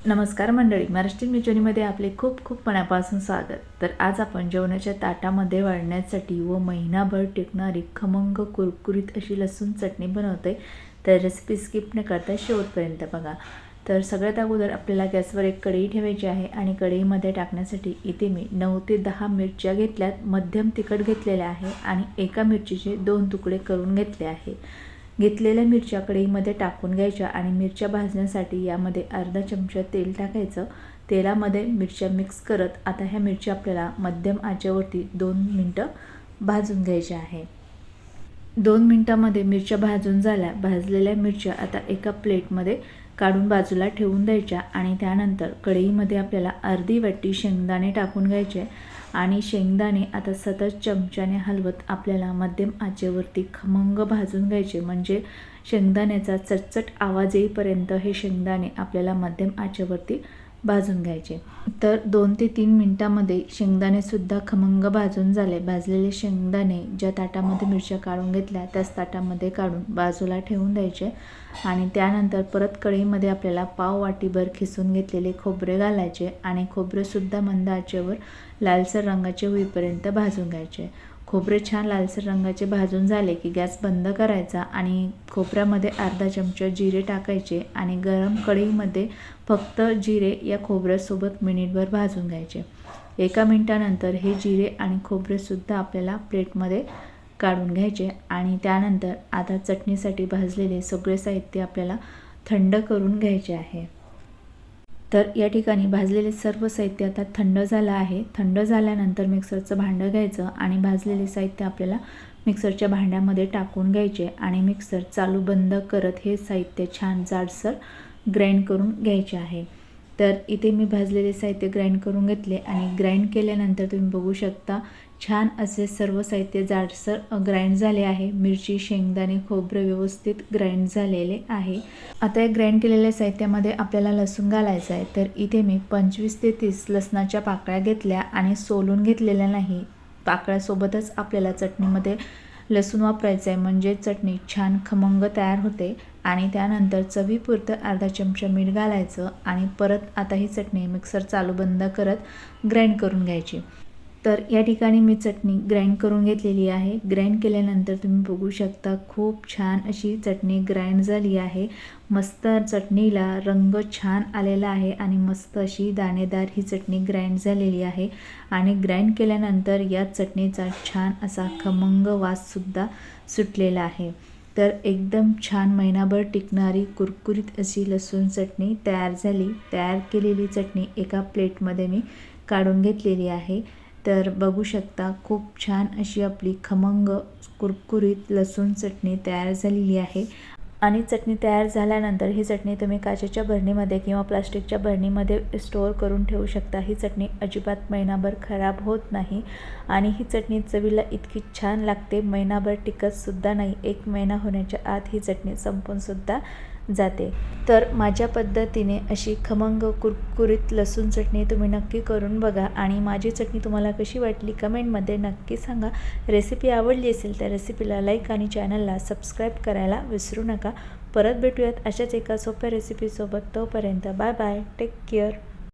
नमस्कार मंडळी, महाराष्ट्रीयन मेजवानीमध्ये आपले खूप खूप मनापासून स्वागत। तर आज आपण जेवणाच्या ताटामध्ये वाढण्यासाठी व महिनाभर टिकणारी खमंग कुरकुरीत अशी लसूण चटणी बनवते। तर रेसिपी स्किप न करता शेवटपर्यंत बघा। तर सगळ्यात अगोदर आपल्याला गॅसवर एक कढई ठेवायची आहे आणि कढईमध्ये टाकण्यासाठी इथे मी 9 ते 10 मिरच्या घेतल्यात, मध्यम तिखट घेतलेल्या आहे आणि एका मिरचीचे 2 तुकडे करून घेतले आहे। घेतलेल्या मिरच्या कढईमध्ये टाकून घ्यायच्या आणि मिरच्या भाजण्यासाठी यामध्ये अर्धा चमचा तेल टाकायचं। तेलामध्ये मिरच्या मिक्स करत आता ह्या मिरच्या आपल्याला मध्यम आचेवरती 2 मिनिटं भाजून घ्यायच्या आहे। 2 मिनिटांमध्ये मिरच्या भाजून झाल्या। भाजलेल्या मिरच्या आता एका प्लेटमध्ये काढून बाजूला ठेवून द्यायच्या आणि त्यानंतर कढईमध्ये आपल्याला अर्धी वाटी शेंगदाणे टाकून घ्यायचे आणि शेंगदाणे आता सतत चमच्याने हलवत आपल्याला मध्यम आचेवरती खमंग भाजून घ्यायचे, म्हणजे शेंगदाण्याचा चटचट आवाज येईपर्यंत हे शेंगदाणे आपल्याला मध्यम आचेवरती भाजून घ्यायचे। तर 2 ते 3 मिनिटांमध्ये शेंगदाणे सुद्धा खमंग भाजून झाले। भाजलेले शेंगदाणे ज्या ताटामध्ये मिरच्या काढून घेतल्या त्याच ताटामध्ये काढून बाजूला ठेवून द्यायचे आणि त्यानंतर परत कढईमध्ये आपल्याला पाव वाटीभर खिसून घेतलेले खोबरे घालायचे आणि खोबरे सुद्धा मंद आचेवर लालसर रंगाचे होईपर्यंत भाजून घ्यायचे। खोबरे छान लालसर रंगाचे भाजून झाले की गॅस बंद करायचा आणि खोबऱ्यामध्ये अर्धा चमचा जिरे टाकायचे आणि गरम कढईमध्ये फक्त जिरे या खोबऱ्यासोबत मिनिटभर भाजून घ्यायचे। एका मिनिटानंतर हे जिरे आणि खोबरेसुद्धा आपल्याला प्लेटमध्ये काढून घ्यायचे आणि त्यानंतर आता चटणीसाठी भाजलेले सगळे साहित्य आपल्याला थंड करून घ्यायचे आहे। तर या ठिकाणी भाजलेले सर्व साहित्य आता थंड झालं आहे। थंड झाल्यानंतर मिक्सरचं भांडं घ्यायचं आणि भाजलेले साहित्य आपल्याला मिक्सरच्या भांड्यामध्ये टाकून घ्यायचे आणि मिक्सर चालू बंद करत हे साहित्य छान जाडसर ग्राइंड करून घ्यायचे आहे। तर इथे मी भाजलेले साहित्य ग्राइंड करून घेतले आणि ग्राइंड केल्यानंतर तुम्ही बघू शकता छान असे सर्व साहित्य जाडसर ग्राइंड झाले आहे। मिरची, शेंगदाणे, खोबरे व्यवस्थित ग्राइंड झालेले आहे। आता या ग्राइंड केलेल्या साहित्यामध्ये आपल्याला लसूण घालायचा आहे। तर इथे मी 25 ते 30 लसणाच्या पाकळ्या घेतल्या आणि सोलून घेतलेल्या नाही। पाकळ्यासोबतच आपल्याला चटणीमध्ये लसूण वापरायचं आहे, म्हणजे चटणी छान खमंग तयार होते। आणि त्यानंतर चवीपुरतं अर्धा चमचा मीठ घालायचं आणि परत आता ही चटणी मिक्सर चालू बंद करत ग्राइंड करून घ्यायची। तर या ठिकाणी मी चटणी ग्राइंड करून घेतलेली आहे। ग्राइंड केल्यानंतर तुम्ही बघू शकता खूप छान अशी चटणी ग्राइंड झाली आहे। मस्त चटणीला रंग छान आलेला आहे आणि मस्त अशी दाणेदार ही चटणी ग्राइंड झालेली आहे आणि ग्राइंड केल्यानंतर या चटणीचा छान असा खमंग वाससुद्धा सुटलेला आहे। तर एकदम छान महिनाभर टिकणारी कुरकुरीत अशी लसूण चटणी तयार झाली। तयार केलेली चटणी एका प्लेटमध्ये मी काढून घेतलेली आहे। तर बघू शकता खूप छान अशी आपली खमंग कुरकुरीत लसूण चटणी तयार झालेली आहे आणि चटणी तयार झाल्यानंतर ही चटणी तुम्ही काचेच्या बरणीमध्ये किंवा प्लास्टिकच्या बरणीमध्ये स्टोअर करून ठेवू शकता। ही चटणी अजिबात महिनाभर खराब होत नाही आणि ही चटणी चवीला इतकी छान लागते, महिनाभर टिकतसुद्धा नाही। 1 महिना होण्याच्या आत ही चटणी संपूनसुद्धा जाते। तर माझ्या पद्धतीने अशी खमंग कुरकुरीत लसूण चटणी तुम्ही नक्की करून बघा आणि माझी चटणी तुम्हाला कशी वाटली कमेंटमध्ये नक्की सांगा। रेसिपी आवडली असेल तर रेसिपीला लाईक आणि चॅनलला सबस्क्राईब करायला विसरू नका। परत भेटूयात अशाच एका सोप्या रेसिपीसोबत। तोपर्यंत बाय बाय, टेक केअर।